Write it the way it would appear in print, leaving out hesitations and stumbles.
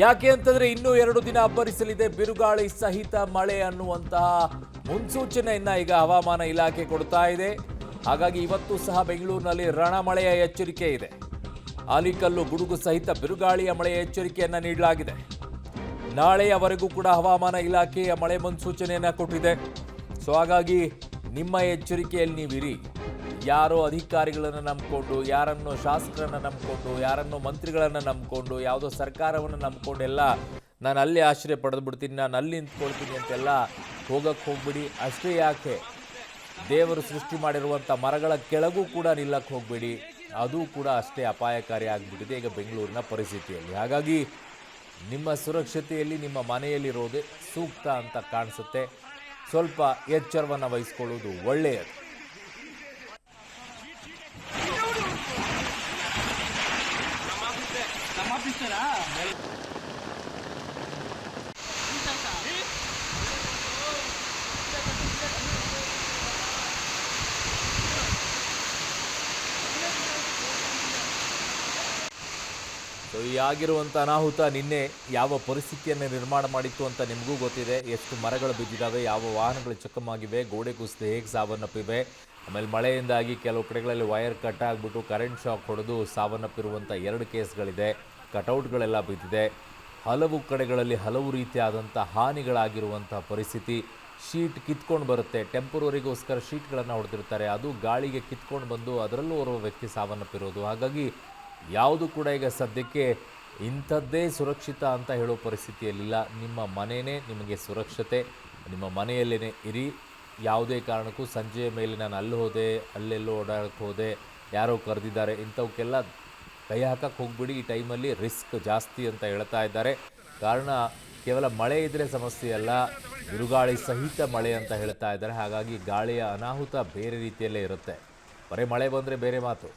ಯಾಕೆ ಅಂತಂದ್ರೆ ಇನ್ನೂ 2 ದಿನ ಅಬ್ಬರಿಸಲಿದೆ ಬಿರುಗಾಳಿ ಸಹಿತ ಮಳೆ ಅನ್ನುವಂತಹ ಮುನ್ಸೂಚನೆಯನ್ನ ಈಗ ಹವಾಮಾನ ಇಲಾಖೆ ಕೊಡ್ತಾ ಇದೆ. ಹಾಗಾಗಿ ಇವತ್ತು ಸಹ ಬೆಂಗಳೂರಿನಲ್ಲಿ ರಣಮಳೆಯ ಎಚ್ಚರಿಕೆ ಇದೆ. ಆಲಿಕಲ್ಲು ಗುಡುಗು ಸಹಿತ ಬಿರುಗಾಳಿಯ ಮಳೆಯ ಎಚ್ಚರಿಕೆಯನ್ನ ನೀಡಲಾಗಿದೆ. ನಾಳೆಯವರೆಗೂ ಕೂಡ ಹವಾಮಾನ ಇಲಾಖೆಯ ಮಳೆ ಮುನ್ಸೂಚನೆಯನ್ನ ಕೊಟ್ಟಿದೆ. ಸೊ ಹಾಗಾಗಿ ನಿಮ್ಮ ಎಚ್ಚರಿಕೆಯಲ್ಲಿ ನೀವಿರಿ. ಯಾರೋ ಅಧಿಕಾರಿಗಳನ್ನು ನಂಬಿಕೊಂಡು, ಯಾರನ್ನೋ ಶಾಸಕರನ್ನು ನಂಬಿಕೊಂಡು, ಯಾರನ್ನೋ ಮಂತ್ರಿಗಳನ್ನು ನಂಬಿಕೊಂಡು, ಯಾವುದೋ ಸರ್ಕಾರವನ್ನು ನಂಬಿಕೊಂಡೆಲ್ಲ ನಾನು ಅಲ್ಲಿ ಆಶ್ರಯ ಪಡೆದು ಬಿಡ್ತೀನಿ, ನಾನು ಅಲ್ಲಿ ನಿಂತ್ಕೊಳ್ತೀನಿ ಅಂತೆಲ್ಲ ಹೋಗ್ಬಿಡಿ. ಅಷ್ಟೇ ಯಾಕೆ, ದೇವರು ಸೃಷ್ಟಿ ಮಾಡಿರುವಂಥ ಮರಗಳ ಕೆಳಗೂ ಕೂಡ ನಿಲ್ಲಕ್ಕೆ ಹೋಗಬೇಡಿ. ಅದು ಕೂಡ ಅಷ್ಟೇ ಅಪಾಯಕಾರಿ ಆಗಿಬಿಟ್ಟಿದೆ ಈಗ ಬೆಂಗಳೂರಿನ ಪರಿಸ್ಥಿತಿಯಲ್ಲಿ. ಹಾಗಾಗಿ ನಿಮ್ಮ ಸುರಕ್ಷತೆಯಲ್ಲಿ ನಿಮ್ಮ ಮನೆಯಲ್ಲಿರೋದೇ ಸೂಕ್ತ ಅಂತ ಕಾಣಿಸುತ್ತೆ. ಸ್ವಲ್ಪ ಎಚ್ಚರವನ್ನು ವಹಿಸ್ಕೊಳ್ಳೋದು ಒಳ್ಳೆಯದು. ಸೊ ಈ ಆಗಿರುವಂಥ ಅನಾಹುತ ನಿನ್ನೆ ಯಾವ ಪರಿಸ್ಥಿತಿಯನ್ನು ನಿರ್ಮಾಣ ಮಾಡಿತ್ತು ಅಂತ ನಿಮಗೂ ಗೊತ್ತಿದೆ. ಎಷ್ಟು ಮರಗಳು ಬಿದ್ದಿದ್ದಾವೆ, ಯಾವ ವಾಹನಗಳು ಚಕ್ಕಮಾಗಿವೆ, ಗೋಡೆ ಕುಸಿದು ಹೇಗೆ ಸಾವನ್ನಪ್ಪಿವೆ. ಆಮೇಲೆ ಮಳೆಯಿಂದಾಗಿ ಕೆಲವು ಕಡೆಗಳಲ್ಲಿ ವೈರ್ ಕಟ್ ಆಗಿಬಿಟ್ಟು ಕರೆಂಟ್ ಶಾಕ್ ಹೊಡೆದು ಸಾವನ್ನಪ್ಪಿರುವಂಥ 2 ಕೇಸ್ಗಳಿದೆ. ಕಟೌಟ್ಗಳೆಲ್ಲ ಬಿದ್ದಿದೆ. ಹಲವು ಕಡೆಗಳಲ್ಲಿ ಹಲವು ರೀತಿಯಾದಂಥ ಹಾನಿಗಳಾಗಿರುವಂಥ ಪರಿಸ್ಥಿತಿ. ಶೀಟ್ ಕಿತ್ಕೊಂಡು ಬರುತ್ತೆ, ಟೆಂಪರರಿಗೋಸ್ಕರ ಶೀಟ್ಗಳನ್ನು ಹೊಡೆದಿರ್ತಾರೆ, ಅದು ಗಾಳಿಗೆ ಕಿತ್ಕೊಂಡು ಬಂದು ಅದರಲ್ಲೂ ಓರ್ವ ವ್ಯಕ್ತಿ ಸಾವನ್ನಪ್ಪಿರೋದು. ಹಾಗಾಗಿ ಯಾವುದು ಕೂಡ ಈಗ ಸದ್ಯಕ್ಕೆ ಇಂಥದ್ದೇ ಸುರಕ್ಷಿತ ಅಂತ ಹೇಳೋ ಪರಿಸ್ಥಿತಿಯಲ್ಲಿಲ್ಲ. ನಿಮ್ಮ ಮನೆಯೇ ನಿಮಗೆ ಸುರಕ್ಷತೆ. ನಿಮ್ಮ ಮನೆಯಲ್ಲೇ ಇರಿ. ಯಾವುದೇ ಕಾರಣಕ್ಕೂ ಸಂಜೆಯ ಮೇಲೆ ನಾನು ಅಲ್ಲಿ ಹೋದೆ, ಅಲ್ಲೆಲ್ಲೋ ಓಡಾಡಕ್ಕೆ ಹೋದೆ, ಯಾರೋ ಕರೆದಿದ್ದಾರೆ, ಇಂಥವಕ್ಕೆಲ್ಲ ಕೈ ಹಾಕಕ್ಕೆ ಹೋಗ್ಬಿಡಿ. ಈ ಟೈಮಲ್ಲಿ ರಿಸ್ಕ್ ಜಾಸ್ತಿ ಅಂತ ಹೇಳ್ತಾ ಇದ್ದಾರೆ. ಕಾರಣ ಕೇವಲ ಮಳೆ ಇದ್ದರೆ ಸಮಸ್ಯೆ ಅಲ್ಲ, ಬಿರುಗಾಳಿ ಸಹಿತ ಮಳೆ ಅಂತ ಹೇಳ್ತಾ ಇದ್ದಾರೆ. ಹಾಗಾಗಿ ಗಾಳಿಯ ಅನಾಹುತ ಬೇರೆ ರೀತಿಯಲ್ಲೇ ಇರುತ್ತೆ. ಬರೀ ಮಳೆ ಬಂದರೆ ಬೇರೆ ಮಾತು.